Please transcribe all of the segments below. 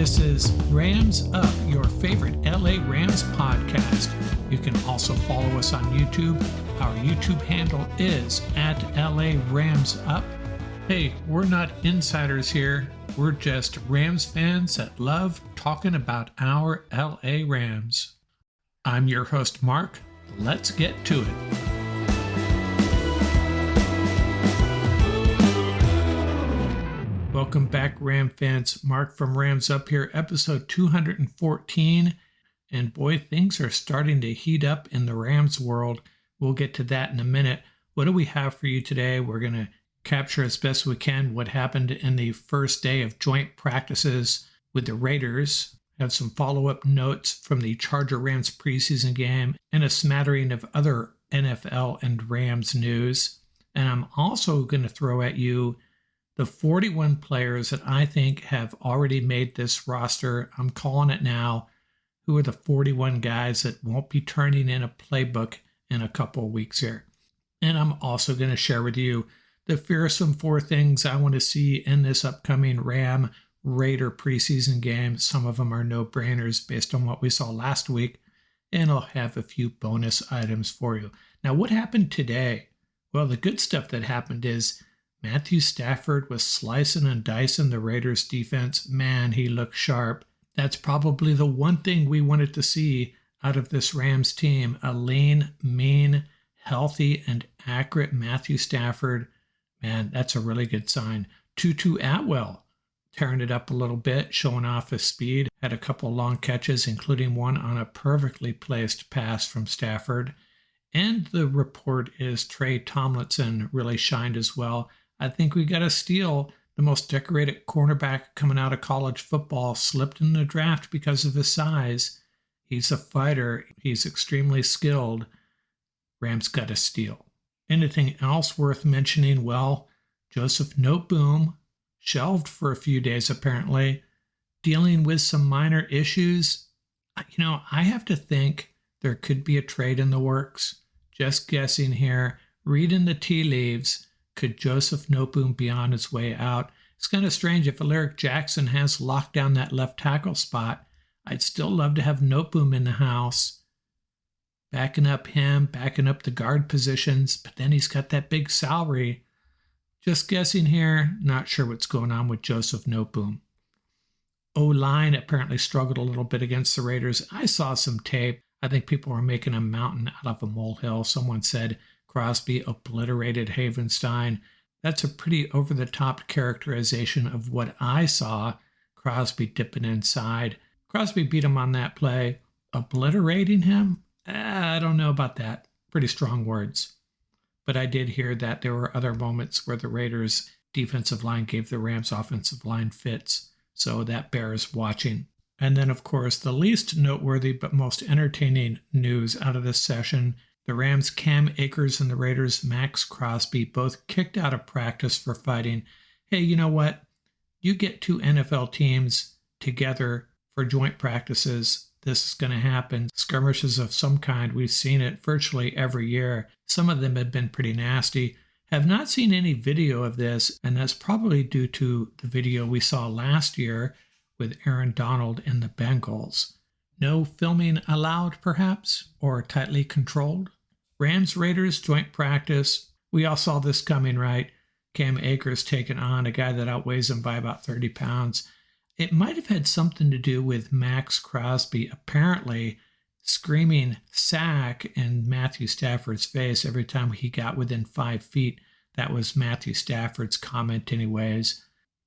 This is Rams Up, your favorite LA Rams podcast. You can also follow us on YouTube. Our YouTube handle is at LA Rams Up. Hey, we're not insiders here. We're just Rams fans that love talking about our LA Rams. I'm your host, Mark. Let's get to it. Welcome back, Ram fans. Mark from Rams Up here, episode 214. And boy, things are starting to heat up in the Rams world. We'll get to that in a minute. What do we have for you today? We're going to capture as best we can what happened in the first day of joint practices with the Raiders. Have some follow-up notes from the Charger-Rams preseason game and a smattering of other NFL and Rams news. And I'm also going to throw at you the 41 players that I think have already made this roster. I'm calling it now. Who are the 41 guys that won't be turning in a playbook in a couple of weeks here? And I'm also going to share with you the fearsome 4 things I want to see in this upcoming Raider preseason game. Some of them are no-brainers based on what we saw last week, and I'll have a few bonus items for you. Now, what happened today? Well, the good stuff that happened is Matthew Stafford was slicing and dicing the Raiders defense. Man, he looked sharp. That's probably the one thing we wanted to see out of this Rams team. A lean, mean, healthy, and accurate Matthew Stafford. Man, that's a really good sign. Tutu Atwell tearing it up a little bit, showing off his speed. Had a couple long catches, including one on a perfectly placed pass from Stafford. And the report is Trey Tomlinson really shined as well. I think we got a steal. The most decorated cornerback coming out of college football slipped in the draft because of his size. He's a fighter. He's extremely skilled. Rams got a steal. Anything else worth mentioning? Well, Joseph Noteboom shelved for a few days apparently, dealing with some minor issues. I have to think there could be a trade in the works. Just guessing here, reading the tea leaves. Could Joseph Noteboom be on his way out? It's kind of strange if Alaric Jackson has locked down that left tackle spot. I'd still love to have Noteboom in the house, backing up him, backing up the guard positions, but then he's got that big salary. Just guessing here, not sure what's going on with Joseph Noteboom. O-line apparently struggled a little bit against the Raiders. I saw some tape. I think people were making a mountain out of a molehill. Someone said Crosby obliterated Havenstein. That's a pretty over-the-top characterization of what I saw. Crosby dipping inside. Crosby beat him on that play. Obliterating him? I don't know about that. Pretty strong words. But I did hear that there were other moments where the Raiders' defensive line gave the Rams' offensive line fits. So that bears watching. And then, of course, the least noteworthy but most entertaining news out of this session, the Rams' Cam Akers and the Raiders' Max Crosby both kicked out of practice for fighting. Hey, you know what? You get 2 NFL teams together for joint practices. This is going to happen. Skirmishes of some kind. We've seen it virtually every year. Some of them have been pretty nasty. Have not seen any video of this, and that's probably due to the video we saw last year with Aaron Donald and the Bengals. No filming allowed, perhaps, or tightly controlled. Rams-Raiders joint practice. We all saw this coming, right? Cam Akers taking on a guy that outweighs him by about 30 pounds. It might have had something to do with Max Crosby apparently screaming sack in Matthew Stafford's face every time he got within 5 feet. That was Matthew Stafford's comment anyways.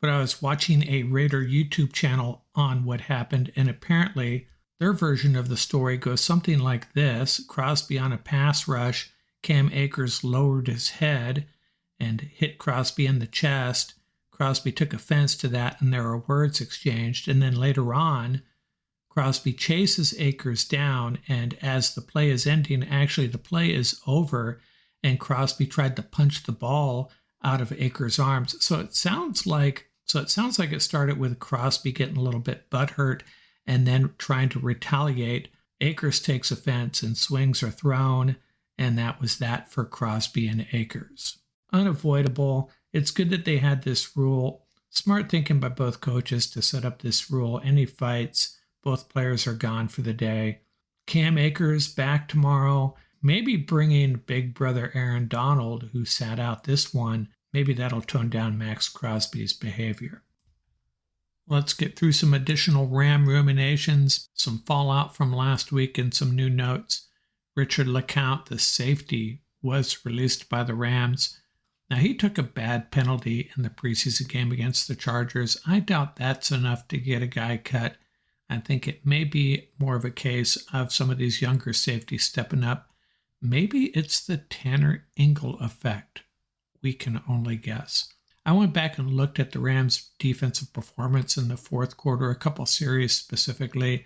But I was watching a Raider YouTube channel on what happened, and apparently their version of the story goes something like this. Crosby on a pass rush, Cam Akers lowered his head and hit Crosby in the chest. Crosby took offense to that, and there were words exchanged. And then later on, Crosby chases Akers down, and as the play is ending, actually the play is over, and Crosby tried to punch the ball out of Akers' arms. So it sounds like it started with Crosby getting a little bit butthurt and then trying to retaliate. Akers takes offense and swings are thrown, and that was that for Crosby and Akers. Unavoidable. It's good that they had this rule Smart thinking by both coaches to set up this rule. Any fights, both players are gone for the day. Cam Akers back tomorrow. Maybe bringing big brother Aaron Donald, who sat out this one. Maybe that'll tone down Max Crosby's behavior. Let's get through some additional Ram ruminations, some fallout from last week, and some new notes. Richard LeCounte, the safety, was released by the Rams. Now, he took a bad penalty in the preseason game against the Chargers. I doubt that's enough to get a guy cut. I think it may be more of a case of some of these younger safeties stepping up. Maybe it's the Tanner Ingle effect. We can only guess. I went back and looked at the Rams' defensive performance in the fourth quarter, a couple series specifically,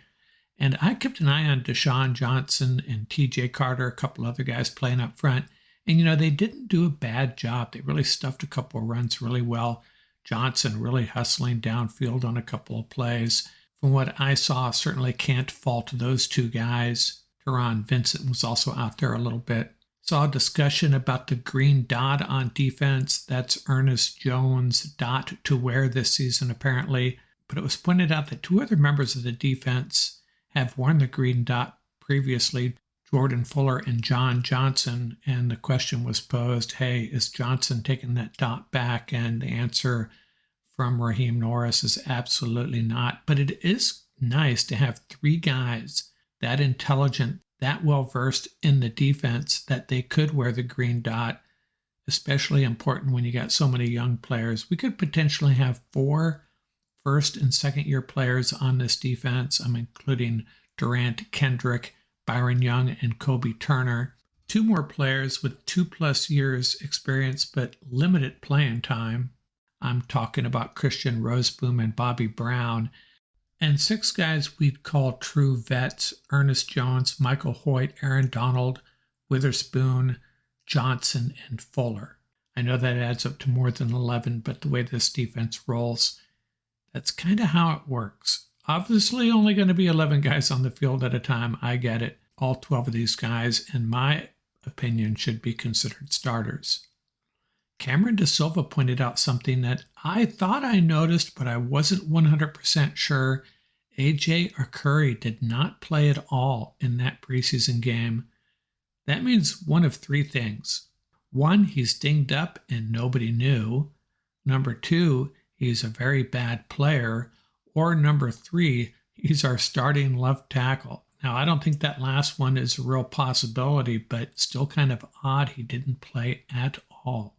and I kept an eye on Deshaun Johnson and TJ Carter, a couple other guys playing up front. And, they didn't do a bad job. They really stuffed a couple of runs really well. Johnson really hustling downfield on a couple of plays. From what I saw, certainly can't fault those two guys. Teron Vincent was also out there a little bit. Saw a discussion about the green dot on defense. That's Ernest Jones' dot to wear this season, apparently. But it was pointed out that two other members of the defense have worn the green dot previously, Jordan Fuller and John Johnson, and the question was posed, hey, is Johnson taking that dot back? And the answer from Raheem Norris is absolutely not. But it is nice to have three guys that intelligent, that well-versed in the defense that they could wear the green dot, especially important when you got so many young players. We could potentially have 4 first and second-year players on this defense. I'm including Durant, Kendrick, Byron Young, and Kobe Turner. 2 more players with 2+ years experience but limited playing time. I'm talking about Christian Roseboom and Bobby Brown. And 6 guys we'd call true vets: Ernest Jones, Michael Hoyt, Aaron Donald, Witherspoon, Johnson, and Fuller. I know that adds up to more than 11, but the way this defense rolls, that's kind of how it works. Obviously, only going to be 11 guys on the field at a time. I get it. All 12 of these guys, in my opinion, should be considered starters. Cameron De Silva pointed out something that I thought I noticed, but I wasn't 100% sure. A.J. Arcuri did not play at all in that preseason game. That means one of 3 things. 1, he's dinged up and nobody knew. Number 2, he's a very bad player. Or number 3, he's our starting left tackle. Now, I don't think that last one is a real possibility, but still kind of odd he didn't play at all.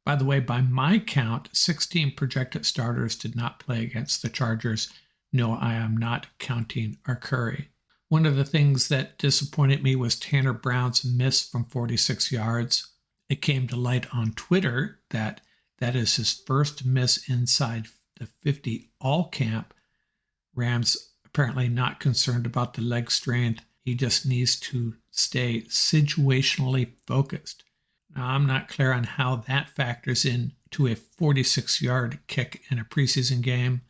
By the way, by my count, 16 projected starters did not play against the Chargers. No, I am not counting Arcuri. One of the things that disappointed me was Tanner Brown's miss from 46 yards. It came to light on Twitter that is his first miss inside the 50 all camp. Rams apparently not concerned about the leg strength. He just needs to stay situationally focused. Now, I'm not clear on how that factors into a 46-yard kick in a preseason game,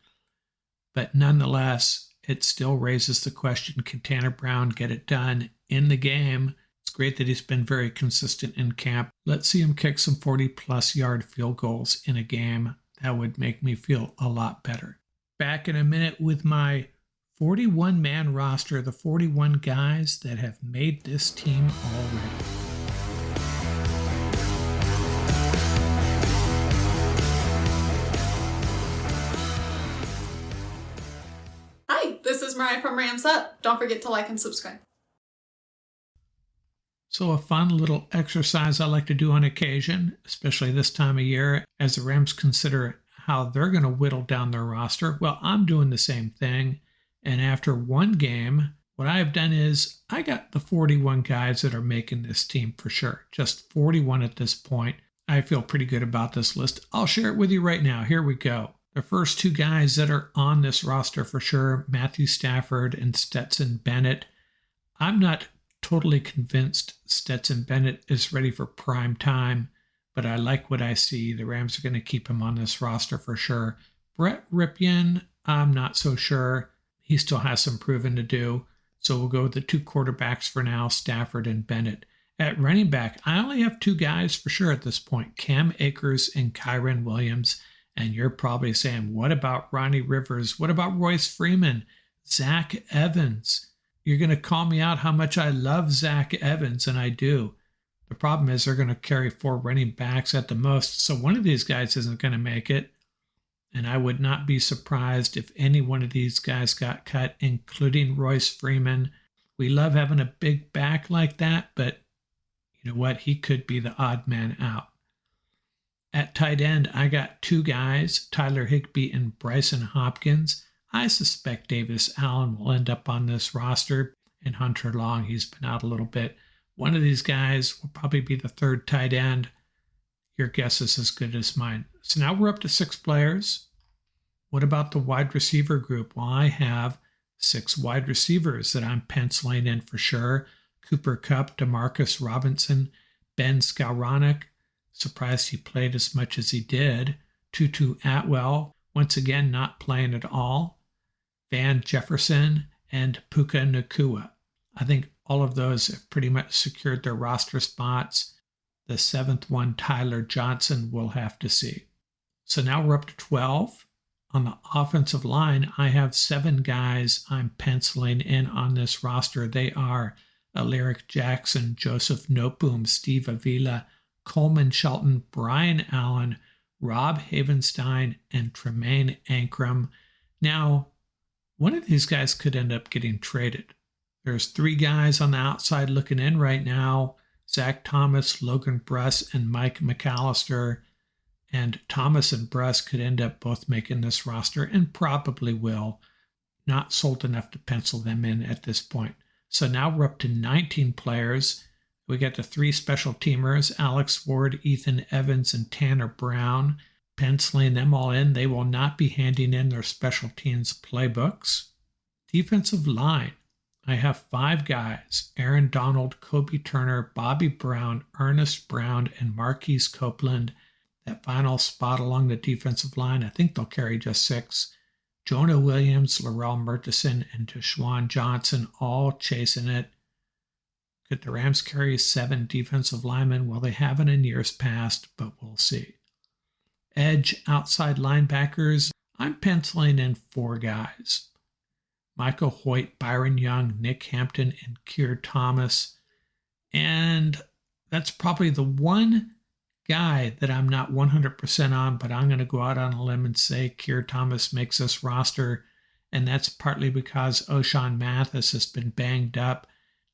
but nonetheless, it still raises the question, can Tanner Brown get it done in the game? It's great that he's been very consistent in camp. Let's see him kick some 40-plus yard field goals in a game. That would make me feel a lot better. Back in a minute with my 41-man roster, the 41 guys that have made this team already. Hi, this is Mariah from Rams Up. Don't forget to like and subscribe. So a fun little exercise I like to do on occasion, especially this time of year, as the Rams consider how they're going to whittle down their roster. Well, I'm doing the same thing. And after one game, what I've done is I got the 41 guys that are making this team for sure. Just 41 at this point. I feel pretty good about this list. I'll share it with you right now. Here we go. The first 2 guys that are on this roster for sure, Matthew Stafford and Stetson Bennett. I'm not totally convinced Stetson Bennett is ready for prime time, but I like what I see. The Rams are going to keep him on this roster for sure. Brett Rypien, I'm not so sure. He still has some proving to do. So we'll go with the 2 quarterbacks for now, Stafford and Bennett. At running back, I only have 2 guys for sure at this point, Cam Akers and Kyren Williams. And you're probably saying, what about Ronnie Rivers? What about Royce Freeman? Zach Evans? You're going to call me out how much I love Zach Evans, and I do. The problem is they're going to carry 4 running backs at the most, so one of these guys isn't going to make it. And I would not be surprised if any one of these guys got cut, including Royce Freeman. We love having a big back like that, but you know what? He could be the odd man out. At tight end, I got 2 guys, Tyler Higbee and Bryson Hopkins. I suspect Davis Allen will end up on this roster, and Hunter Long, he's been out a little bit. One of these guys will probably be the 3rd tight end. Your guess is as good as mine. So now we're up to 6 players. What about the wide receiver group? Well, I have 6 wide receivers that I'm penciling in for sure. Cooper Kupp, Demarcus Robinson, Ben Skowronek. Surprised he played as much as he did. Tutu Atwell, once again not playing at all. Van Jefferson and Puka Nacua. I think all of those have pretty much secured their roster spots. The 7th one, Tyler Johnson, we'll have to see. So now we're up to 12. On the offensive line, I have 7 guys I'm penciling in on this roster. They are Alaric Jackson, Joseph Noteboom, Steve Avila, Coleman Shelton, Brian Allen, Rob Havenstein, and Tremaine Ankrum. Now, one of these guys could end up getting traded. There's 3 guys on the outside looking in right now: Zach Thomas, Logan Bruss, and Mike McAllister. And Thomas and Bruss could end up both making this roster, and probably will. Not sold enough to pencil them in at this point. So now we're up to 19 players. We got the 3 special teamers, Alex Ward, Ethan Evans, and Tanner Brown. Penciling them all in. They will not be handing in their special teams playbooks. Defensive line. I have 5 guys: Aaron Donald, Kobe Turner, Bobby Brown, Ernest Brown, and Marquise Copeland. That final spot along the defensive line, I think they'll carry just 6. Jonah Williams, Laurel Murchison, and Deshaun Johnson all chasing it. Could the Rams carry 7 defensive linemen? Well, they haven't in years past, but we'll see. Edge outside linebackers, I'm penciling in 4 guys: Michael Hoyt, Byron Young, Nick Hampton, and Keir Thomas. And that's probably the one guy that I'm not 100% on, but I'm going to go out on a limb and say Keir Thomas makes this roster, and that's partly because O'Shawn Mathis has been banged up.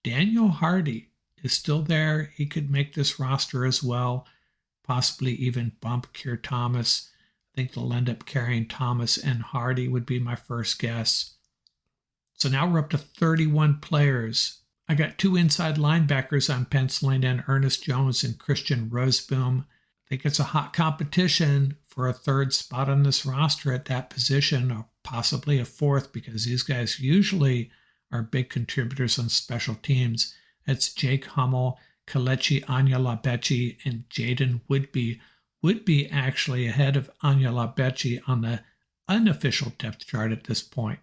Daniel Hardy is still there. He could make this roster as well, possibly even bump Keir Thomas. I think they'll end up carrying Thomas and Hardy would be my first guess. So now we're up to 31 players. I got 2 inside linebackers I'm penciling in, Ernest Jones and Christian Roseboom. I think it's a hot competition for a 3rd spot on this roster at that position, or possibly a 4th, because these guys usually are big contributors on special teams. It's Jake Hummel, Kelechi Anyalabechi, and Jaden Woodby. Woodby actually ahead of Anyalabechi on the unofficial depth chart at this point.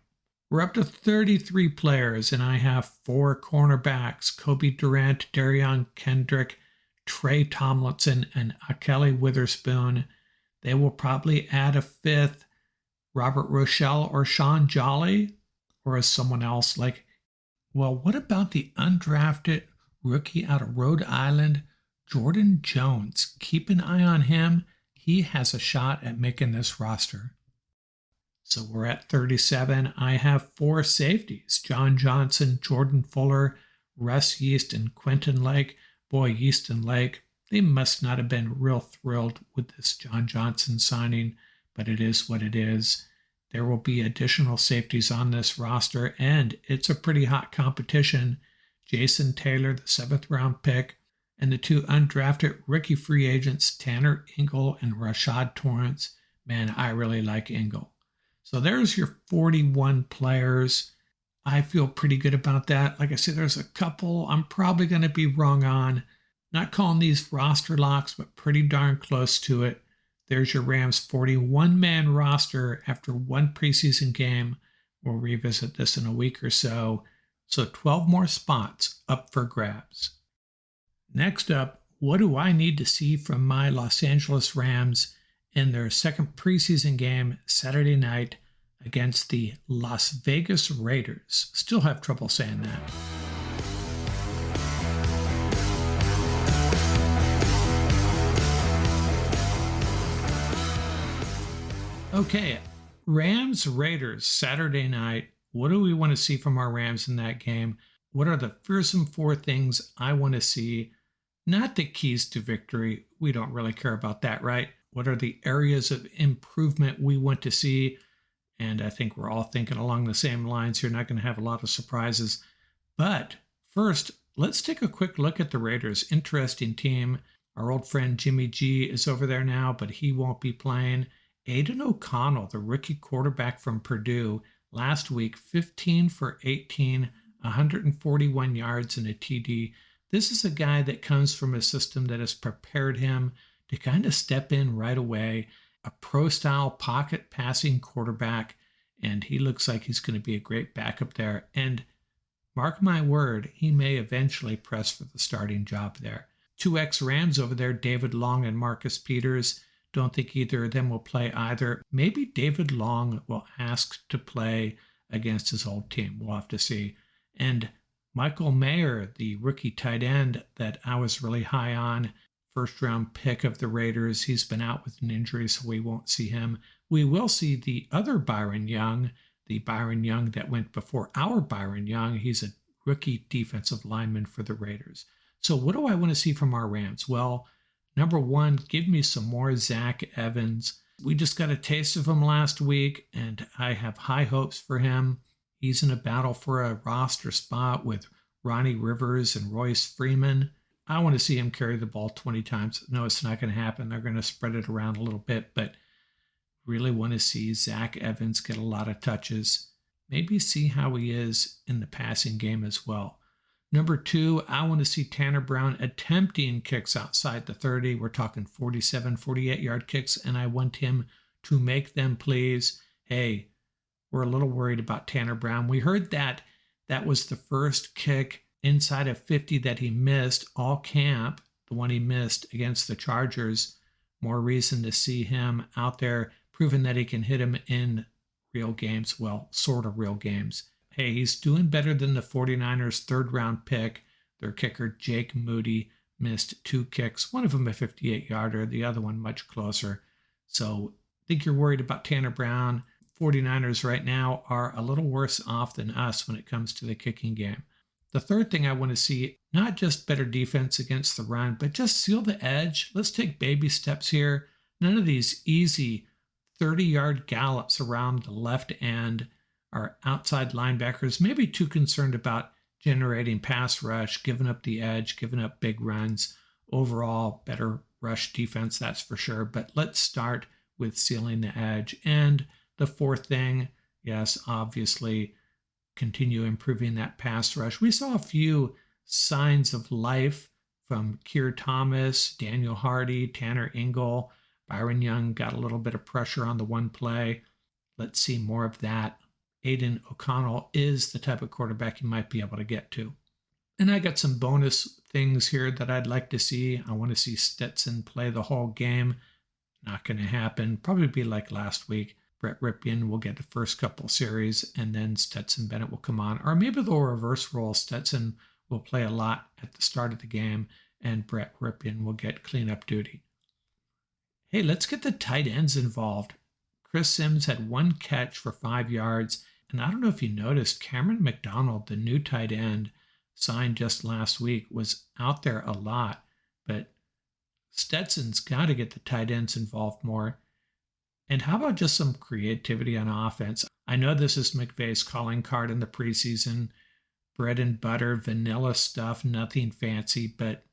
We're up to 33 players, and I have 4 cornerbacks: Kobe Durant, Darion Kendrick, Trey Tomlinson, and Akeli Witherspoon. They will probably add a 5th, Robert Rochelle or Sean Jolly, or as someone else like, well, what about the undrafted rookie out of Rhode Island, Jordan Jones? Keep an eye on him. He has a shot at making this roster. So we're at 37. I have 4 safeties: John Johnson, Jordan Fuller, Russ Yeast, and Quentin Lake. Boy, Yeast and Lake, they must not have been real thrilled with this John Johnson signing, but it is what it is. There will be additional safeties on this roster, and it's a pretty hot competition. Jason Taylor, the 7th round pick, and the 2 undrafted rookie free agents, Tanner Ingle and Rashad Torrance. Man, I really like Ingle. So there's your 41 players. I feel pretty good about that. Like I said, there's a couple I'm probably going to be wrong on. Not calling these roster locks, but pretty darn close to it. There's your Rams 41-man roster after 1 preseason game. We'll revisit this in a week or so. So 12 more spots up for grabs. Next up, what do I need to see from my Los Angeles Rams in their second preseason game Saturday night against the Las Vegas Raiders. Still have trouble saying that. Okay, Rams Raiders Saturday night. What do we want to see from our Rams in that game? What are the fearsome four things I want to see? Not the keys to victory. We don't really care about that, right? What are the areas of improvement we want to see? And I think we're all thinking along the same lines here. Not going to have a lot of surprises. But first, let's take a quick look at the Raiders. Interesting team. Our old friend Jimmy G is over there now, but he won't be playing. Aiden O'Connell, the rookie quarterback from Purdue, last week 15 for 18, 141 yards and a TD. This is a guy that comes from a system that has prepared him to kind of step in right away, a pro-style pocket passing quarterback, and he looks like he's going to be a great backup there. And mark my word, he may eventually press for the starting job there. 2X Rams over there, David Long and Marcus Peters. Don't think either of them will play either. Maybe David Long will ask to play against his old team. We'll have to see. And Michael Mayer, the rookie tight end that I was really high on, first round pick of the Raiders. He's been out with an injury, so we won't see him. We will see the other Byron Young, the Byron Young that went before our Byron Young. He's a rookie defensive lineman for the Raiders. So what do I want to see from our Rams? Well, number one, give me some more Zach Evans. We just got a taste of him last week, and I have high hopes for him. He's in a battle for a roster spot with Ronnie Rivers and Royce Freeman. I want to see him carry the ball 20 times. No, it's not going to happen. They're going to spread it around a little bit, but really want to see Zach Evans get a lot of touches. Maybe see how he is in the passing game as well. Number two, I want to see Tanner Brown attempting kicks outside the 30. We're talking 47, 48-yard kicks, and I want him to make them, please. Hey, we're a little worried about Tanner Brown. We heard that was the first kick inside of 50 that he missed all camp, the one he missed against the Chargers. More reason to see him out there proving that he can hit him in real games, well, sort of real games. Hey, he's doing better than the 49ers' third-round pick. Their kicker, Jake Moody, missed 2 kicks, one of them a 58-yarder, the other one much closer. So I think you're worried about Tanner Brown. 49ers right now are a little worse off than us when it comes to the kicking game. The third thing I want to see, not just better defense against the run, but just seal the edge. Let's take baby steps here. None of these easy 30-yard gallops around the left end. Our outside linebackers may be too concerned about generating pass rush, giving up the edge, giving up big runs. Overall, better rush defense, that's for sure. But let's start with sealing the edge. And the fourth thing, yes, obviously, continue improving that pass rush. We saw a few signs of life from Keir Thomas, Daniel Hardy, Tanner Ingle. Byron Young got a little bit of pressure on the one play. Let's see more of that. Aiden O'Connell is the type of quarterback you might be able to get to. And I got some bonus things here that I'd like to see. I want to see Stetson play the whole game. Not going to happen. Probably be like last week. Brett Ripien will get the first couple series, and then Stetson Bennett will come on. Or maybe they'll reverse role. Stetson will play a lot at the start of the game, and Brett Ripien will get cleanup duty. Hey, let's get the tight ends involved. Chris Sims had 1 catch for 5 yards. And I don't know if you noticed, Cameron McDonald, the new tight end, signed just last week, was out there a lot. But Stetson's got to get the tight ends involved more. And how about just some creativity on offense? I know this is McVay's calling card in the preseason. Bread and butter, vanilla stuff, nothing fancy. But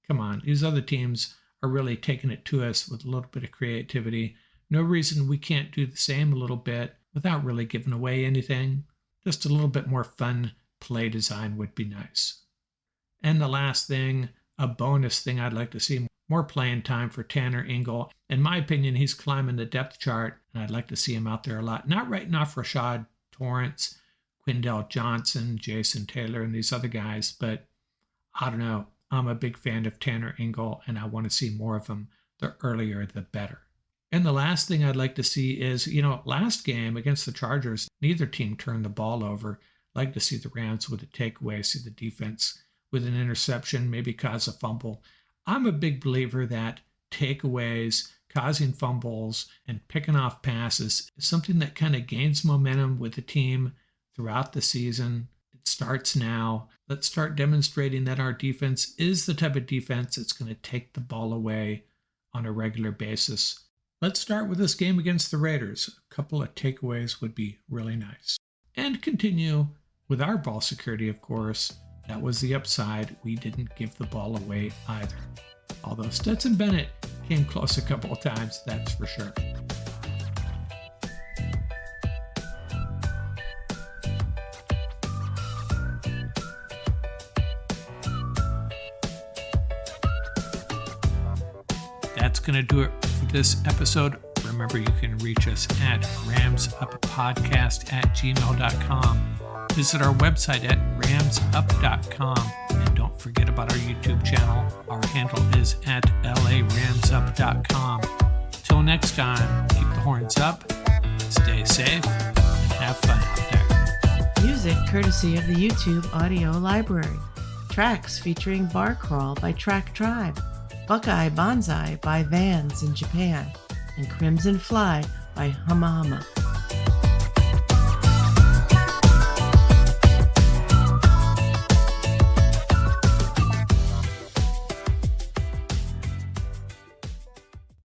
come on, these other teams are really taking it to us with a little bit of creativity. No reason we can't do the same a little bit without really giving away anything. Just a little bit more fun play design would be nice. And the last thing, a bonus thing I'd like to see, more playing time for Tanner Ingle. In my opinion, he's climbing the depth chart, and I'd like to see him out there a lot. Not writing off Rashad Torrance, Quindell Johnson, Jason Taylor, and these other guys, but I don't know. I'm a big fan of Tanner Ingle, and I want to see more of him. The earlier, the better. And the last thing I'd like to see is, last game against the Chargers, neither team turned the ball over. I'd like to see the Rams with a takeaway, see the defense with an interception, maybe cause a fumble. I'm a big believer that takeaways, causing fumbles, and picking off passes is something that kind of gains momentum with the team throughout the season. It starts now. Let's start demonstrating that our defense is the type of defense that's going to take the ball away on a regular basis. Let's start with this game against the Raiders. A couple of takeaways would be really nice. And continue with our ball security, of course. That was the upside. We didn't give the ball away either. Although Stetson Bennett came close a couple of times, that's for sure. That's going to do it for this episode. Remember, you can reach us at ramsuppodcast@gmail.com. Visit our website at ramsup.com. And don't forget about our YouTube channel. Our handle is at laramsup.com. Till next time, keep the horns up, stay safe, and have fun out there. Music courtesy of the YouTube audio library. Tracks featuring Bar Crawl by Track Tribe, Buckeye Banzai by Vans in Japan, and Crimson Fly by Hama Hama.